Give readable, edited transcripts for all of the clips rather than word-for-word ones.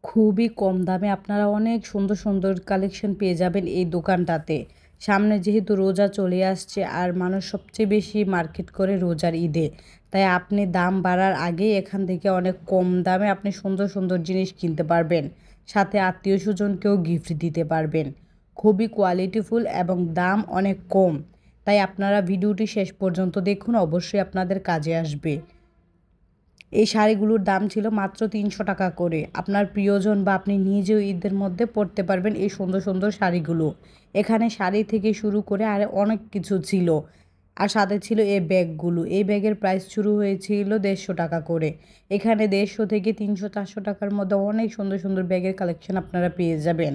খুবই কম দামে আপনারা অনেক সুন্দর সুন্দর কালেকশন পেয়ে যাবেন এই দোকানটাতে। সামনে যেহেতু রোজা চলে আসছে আর মানুষ সবচেয়ে বেশি মার্কেট করে রোজার ঈদে, তাই আপনি দাম বাড়ার আগেই এখান থেকে অনেক কম দামে আপনি সুন্দর সুন্দর জিনিস কিনতে পারবেন, সাথে আত্মীয় স্বজনকেও গিফট দিতে পারবেন। খুবই কোয়ালিটিফুল এবং দাম অনেক কম, তাই আপনারা ভিডিওটি শেষ পর্যন্ত দেখুন, অবশ্যই আপনাদের কাজে আসবে। এই শাড়িগুলোর দাম ছিল মাত্র ৩০০ টাকা করে। আপনার প্রিয়জন বা আপনি নিজেও ঈদের মধ্যে পরতে পারবেন এই সুন্দর সুন্দর শাড়িগুলো। এখানে শাড়ি থেকে শুরু করে আর অনেক কিছু ছিল। আর সাথে ছিল এই ব্যাগগুলো। এই ব্যাগের প্রাইস শুরু হয়েছিল ১৫০ টাকা করে। এখানে ১৫০ থেকে ৩০০-৪০০ টাকার মধ্যে অনেক সুন্দর সুন্দর ব্যাগের কালেকশন আপনারা পেয়ে যাবেন।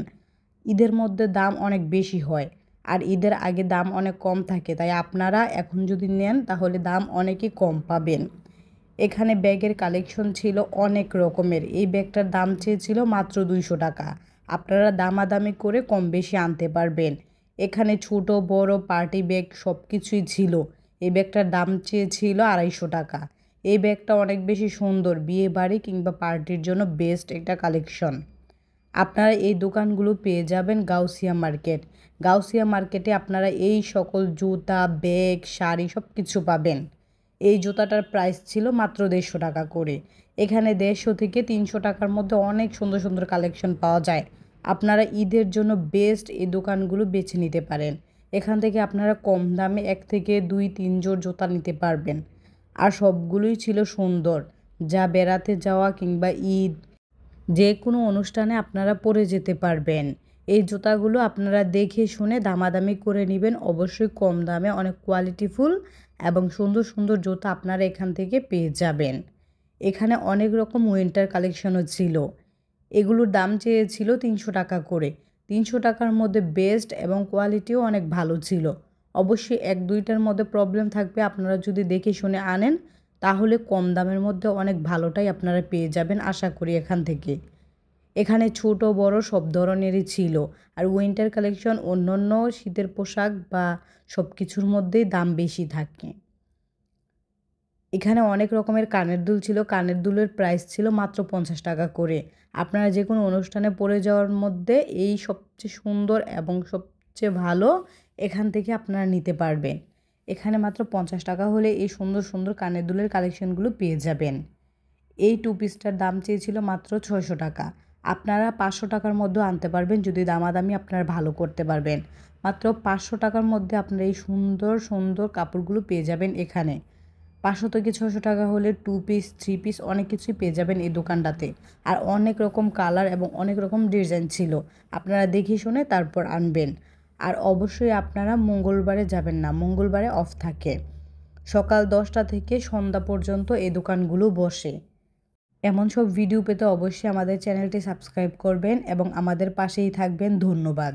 ঈদের মধ্যে দাম অনেক বেশি হয় আর ঈদের আগে দাম অনেক কম থাকে, তাই আপনারা এখন যদি নেন তাহলে দাম অনেকই কম পাবেন। এখানে ব্যাগের কালেকশন ছিল অনেক রকমের। এই ব্যাগটার দাম চেয়েছিল মাত্র ২০০ টাকা। আপনারা দামাদামি করে কম বেশি আনতে পারবেন। এখানে ছোট বড় পার্টি ব্যাগ সব কিছুই ছিল। এই ব্যাগটার দাম চেয়েছিল ২৫০ টাকা। এই ব্যাগটা অনেক বেশি সুন্দর, বিয়ে বাড়ি কিংবা পার্টির জন্য বেস্ট একটা কালেকশন। আপনারা এই দোকানগুলো পেয়ে যাবেন গাউসিয়া মার্কেট। গাউসিয়া মার্কেটে আপনারা এই সকল জুতা, ব্যাগ, শাড়ি সব কিছু পাবেন। এই জুতাটার প্রাইস ছিল মাত্র ১৫০ টাকা করে। এখানে ১৫০ থেকে ৩০০ টাকার মধ্যে অনেক সুন্দর সুন্দর কালেকশন পাওয়া যায়। আপনারা ঈদের জন্য বেস্ট এই দোকানগুলো বেছে নিতে পারেন। এখান থেকে আপনারা কম দামে ১ থেকে ২-৩ জোড় জুতা নিতে পারবেন। আর সবগুলোই ছিল সুন্দর, যা বেড়াতে যাওয়া কিংবা ঈদ যে কোনো অনুষ্ঠানে আপনারা পরে যেতে পারবেন। এই জুতাগুলো আপনারা দেখে শুনে দামাদামি করে নেবেন। অবশ্যই কম দামে অনেক কোয়ালিটিফুল এবং সুন্দর সুন্দর জুতা আপনারা এখান থেকে পেয়ে যাবেন। এখানে অনেক রকম উইন্টার কালেকশনও ছিল। এগুলোর দাম চেয়েছিল ৩০০ টাকা করে। ৩০০ টাকার মধ্যে বেস্ট এবং কোয়ালিটিও অনেক ভালো ছিল। অবশ্যই ১-২টার মধ্যে প্রবলেম থাকবে, আপনারা যদি দেখে শুনে আনেন তাহলে কম দামের মধ্যে অনেক ভালোটাই আপনারা পেয়ে যাবেন আশা করি এখান থেকে। এখানে ছোট বড় সব ধরনেরই ছিল। আর উইন্টার কালেকশন অন্যান্য শীতের পোশাক বা সব কিছুর মধ্যেই দাম বেশি থাকে। এখানে অনেক রকমের কানের দুল ছিল। কানের দুলের প্রাইস ছিল মাত্র ৫০ টাকা করে। আপনারা যে কোনো অনুষ্ঠানে পরে যাওয়ার মধ্যে এই সবচেয়ে সুন্দর এবং সবচেয়ে ভালো এখান থেকে আপনারা নিতে পারবেন। এখানে মাত্র ৫০ টাকা হলে এই সুন্দর সুন্দর কানের দুলের কালেকশনগুলো পেয়ে যাবেন। এই টু পিসটার দাম চেয়েছিল মাত্র ৬০০ টাকা। আপনারা ৫০০ টাকার মধ্যেও আনতে পারবেন যদি দামাদামি আপনারা ভালো করতে পারবেন। মাত্র ৫০০ টাকার মধ্যে আপনারা এই সুন্দর সুন্দর কাপড়গুলো পেয়ে যাবেন এখানে। ৫০০ থেকে ৬০০ টাকা হলে টু পিস, থ্রি পিস অনেক কিছুই পেয়ে যাবেন এই দোকানটাতে। আর অনেক রকম কালার এবং অনেক রকম ডিজাইন ছিল। আপনারা দেখে শুনে তারপর আনবেন। আর অবশ্যই আপনারা মঙ্গলবারে যাবেন না, মঙ্গলবারে অফ থাকে। সকাল ১০টা থেকে সন্ধ্যা পর্যন্ত এই দোকানগুলো বসে। এমন সব ভিডিও পেতে অবশ্যই আমাদের চ্যানেলটি সাবস্ক্রাইব করবেন এবং আমাদের পাশেই থাকবেন। ধন্যবাদ।